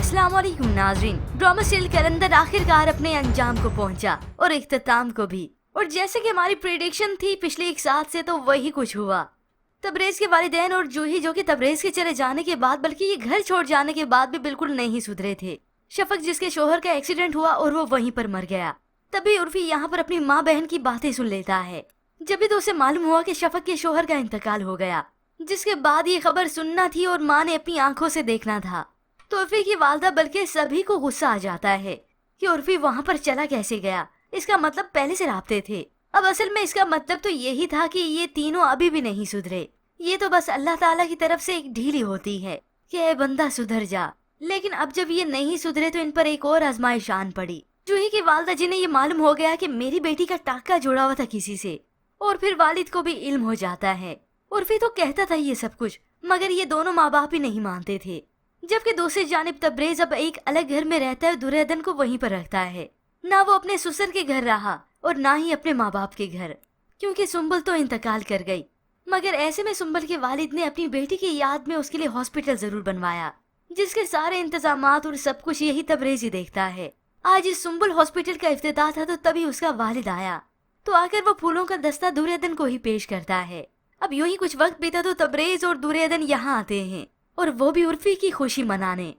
अस्सलाम वालेकुम नाज़रीन। ड्रामा सीरियल कलंदर आखिरकार अपने अंजाम को पहुंचा और इख्तिताम को भी। और जैसे कि हमारी प्रेडिक्शन थी पिछले एक साल से, तो वही कुछ हुआ। तबरेज के वालिदैन और जूही, जो कि तबरेज के चले जाने के बाद बल्कि ये घर छोड़ जाने के बाद भी बिल्कुल नहीं सुधरे थे। शफक, जिसके शोहर का एक्सीडेंट हुआ और वो वहीं पर मर गया। तभी उर्फी यहाँ पर अपनी माँ बहन की बातें सुन लेता है। जब भी तो उसे मालूम हुआ कि शफक के शोहर का इंतकाल हो गया, जिसके बाद ये खबर सुनना थी और माँ ने अपनी आंखों से देखना था। तो उर्फी की वालदा बल्कि सभी को गुस्सा आ जाता है कि उर्फी वहाँ पर चला कैसे गया। इसका मतलब पहले से राब्ते थे। अब असल में इसका मतलब तो यही था कि ये तीनों अभी भी नहीं सुधरे। ये तो बस अल्लाह ताला की तरफ से एक ढीली होती है कि ए बंदा सुधर जा। लेकिन अब जब ये नहीं सुधरे तो इन पर एक और आजमाइश आन पड़ी। जूही की वालदा, जिन्हें ये मालूम हो गया कि मेरी बेटी का टाका जुड़ा हुआ था किसी से, और फिर वालिद को भी इल्म हो जाता है। उर्फी तो कहता था ये सब कुछ, मगर ये दोनों माँ बाप ही नहीं मानते थे। जबकि दूसरी जानिब तबरेज अब एक अलग घर में रहता है, दुर्योधन को वहीं पर रखता है। ना वो अपने ससुर के घर रहा और ना ही अपने माँ बाप के घर, क्योंकि सुम्बुल तो इंतकाल कर गई। मगर ऐसे में सुम्बुल के वालिद ने अपनी बेटी की याद में उसके लिए हॉस्पिटल जरूर बनवाया, जिसके सारे इंतजामात और सब कुछ यही तबरेज ही देखता है। आज इस सुम्बुल हॉस्पिटल का इफ्तिताह था, तो तभी उसका वालिद आया। तो आकर वो फूलों का दस्ता दुर्योधन को ही पेश करता है। अब यूं ही कुछ वक्त बीता तो तबरेज और दुर्योधन यहाँ आते हैं, और वो भी उर्फी की खुशी मनाने।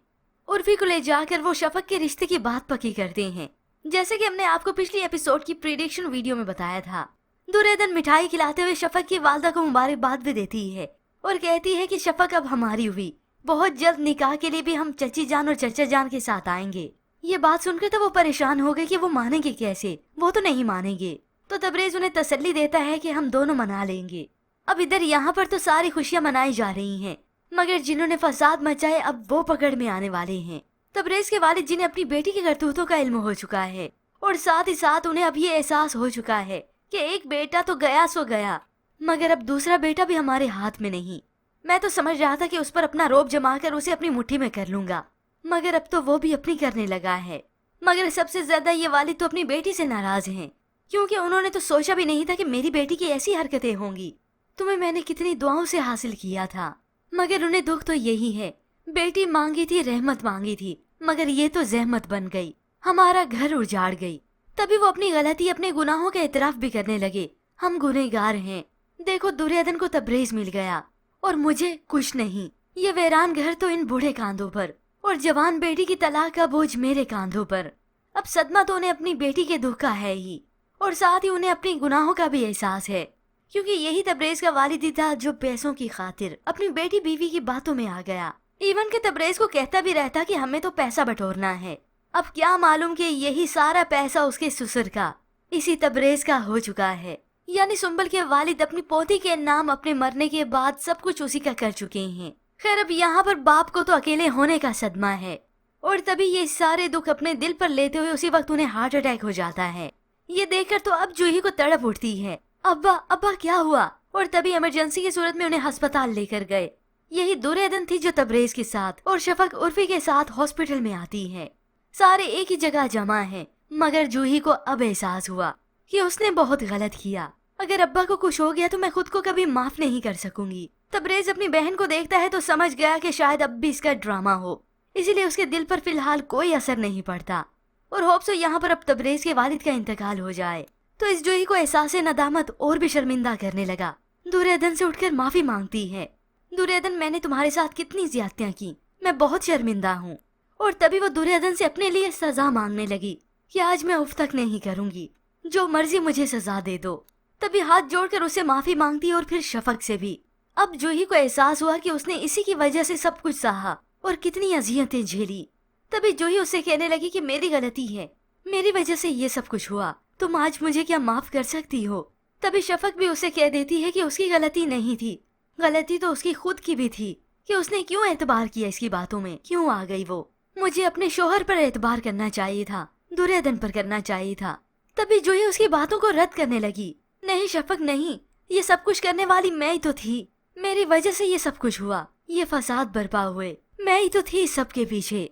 उर्फी को ले जाकर वो शफक के रिश्ते की बात पक्की करते हैं, जैसे कि हमने आपको पिछली एपिसोड की प्रेडिक्शन वीडियो में बताया था। दुर्योधन मिठाई खिलाते हुए शफक की वालदा को मुबारकबाद भी देती है और कहती है कि शफक अब हमारी हुई, बहुत जल्द निकाह के लिए भी हम चची जान और चचा जान के साथ आएंगे। ये बात सुनकर तो वो परेशान हो गए कि वो मानेंगे कैसे, वो तो नहीं मानेंगे। तो तबरेज उन्हें तसल्ली देता है कि हम दोनों मना लेंगे। अब इधर यहाँ पर तो सारी खुशियाँ मनाई जा रही हैं, मगर जिन्होंने फसाद मचाए अब वो पकड़ में आने वाले हैं। तबरेज के वालिद, जिन्हें अपनी बेटी के करतूतों का इल्म हो चुका है, और साथ ही साथ उन्हें अब ये एहसास हो चुका है कि एक बेटा तो गया सो गया, मगर अब दूसरा बेटा भी हमारे हाथ में नहीं। मैं तो समझ रहा था कि उस पर अपना रौब जमा कर उसे अपनी मुट्ठी में कर लूंगा, मगर अब तो वो भी अपनी करने लगा है। मगर सबसे ज्यादा ये वालिद तो अपनी बेटी से नाराज हैं, क्योंकि उन्होंने तो सोचा भी नहीं था कि मेरी बेटी की ऐसी हरकतें होंगी। तुम्हें मैंने कितनी दुआओं से हासिल किया था, मगर उन्हें दुख तो यही है। बेटी मांगी थी, रहमत मांगी थी, मगर ये तो जहमत बन गई, हमारा घर उजाड़ गई। तभी वो अपनी गलती, अपने गुनाहों का एतराफ भी करने लगे। हम गुनहगार हैं। देखो, दुर्योधन को तबरेज मिल गया और मुझे कुछ नहीं। ये वीरान घर तो इन बूढ़े कांधों पर, और जवान बेटी की तलाक का बोझ मेरे कांधों पर। अब सदमा तो उन्हें अपनी बेटी के दुख का है ही, और साथ ही उन्हें अपनी गुनाहों का भी एहसास है, क्योंकि यही तबरेज का वालिद ही था जो पैसों की खातिर अपनी बेटी बीवी की बातों में आ गया। इवन के तबरेज को कहता भी रहता कि हमें तो पैसा बटोरना है। अब क्या मालूम कि यही सारा पैसा उसके ससुर का, इसी तबरेज का हो चुका है। यानी सुम्बुल के वालिद अपनी पोती के नाम अपने मरने के बाद सब कुछ उसी का कर चुके हैं। खैर, अब यहाँ पर बाप को तो अकेले होने का सदमा है, और तभी ये सारे दुख अपने दिल पर लेते हुए उसी वक्त उन्हें हार्ट अटैक हो जाता है। ये देखकर तो अब जूही को तड़प उठती है, अब्बा अब्बा क्या हुआ। और तभी इमरजेंसी की सूरत में उन्हें अस्पताल लेकर गए। यही दुर्योधन थी जो तबरेज के साथ और शफक उर्फी के साथ हॉस्पिटल में आती है। सारे एक ही जगह जमा हैं, मगर जूही को अब एहसास हुआ कि उसने बहुत गलत किया। अगर अब्बा को कुछ हो गया तो मैं खुद को कभी माफ नहीं कर सकूंगी। तबरेज अपनी बहन को देखता है तो समझ गया कि शायद अब भी इसका ड्रामा हो, इसीलिए उसके दिल पर फिलहाल कोई असर नहीं पड़ता, और होप्स यहाँ पर अब तबरेज के वालिद का इंतकाल हो जाए। तो इस जूही को एहसास नदामत और भी शर्मिंदा करने लगा। दुर्योधन से उठकर माफी मांगती है। दुर्योधन, मैंने तुम्हारे साथ कितनी ज्यादतियां की, मैं बहुत शर्मिंदा हूँ। और तभी वो दुर्योधन से अपने लिए सजा मांगने लगी कि आज मैं उफ तक नहीं करूंगी, जो मर्जी मुझे सजा दे दो। तभी हाथ जोड़कर उसे माफी मांगती और फिर शफक से भी। अब जूही को एहसास हुआ कि उसने इसी की वजह से सब कुछ सहा और कितनी अजियतें झेली। तभी जूही उससे कहने लगी कि मेरी गलती है, मेरी वजह से ये सब कुछ हुआ, तुम आज मुझे क्या माफ कर सकती हो। तभी शफक भी उसे कह देती है कि उसकी गलती नहीं थी, गलती तो उसकी खुद की भी थी कि उसने क्यों एतबार किया, इसकी बातों में क्यों आ गई वो। मुझे अपने शोहर पर एतबार करना चाहिए था, दुर्योधन पर करना चाहिए था। तभी जूही उसकी बातों को रद्द करने लगी। नहीं शफक नहीं, ये सब कुछ करने वाली मैं ही तो थी, मेरी वजह से ये सब कुछ हुआ, ये फसाद बर्पा हुए, मैं ही तो थी सबके पीछे।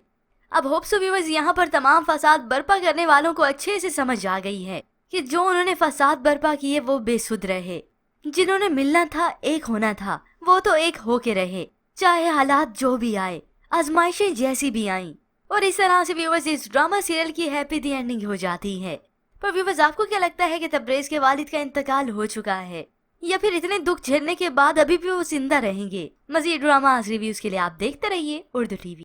अब होप सो व्यूअर्स, यहाँ पर तमाम फसाद बर्पा करने वालों को अच्छे से समझ आ गई है कि जो उन्होंने फसाद बर्पा किए वो बेसुध रहे। जिन्होंने मिलना था, एक होना था, वो तो एक हो के रहे, चाहे हालात जो भी आए, आजमाइशें जैसी भी आईं। اور اس طرح سے ویورز اس ڈرامہ سیریل کی ہیپی دی اینڈنگ ہو جاتی ہے. پر ویورز آپ کو کیا لگتا ہے کہ تبریز کے والد کا انتقال ہو چکا ہے یا پھر اتنے دکھ جھیلنے کے بعد ابھی بھی وہ زندہ رہیں گے؟ مزید ڈرامہ ریویوز کے لیے آپ دیکھتے رہیے اردو ٹی وی.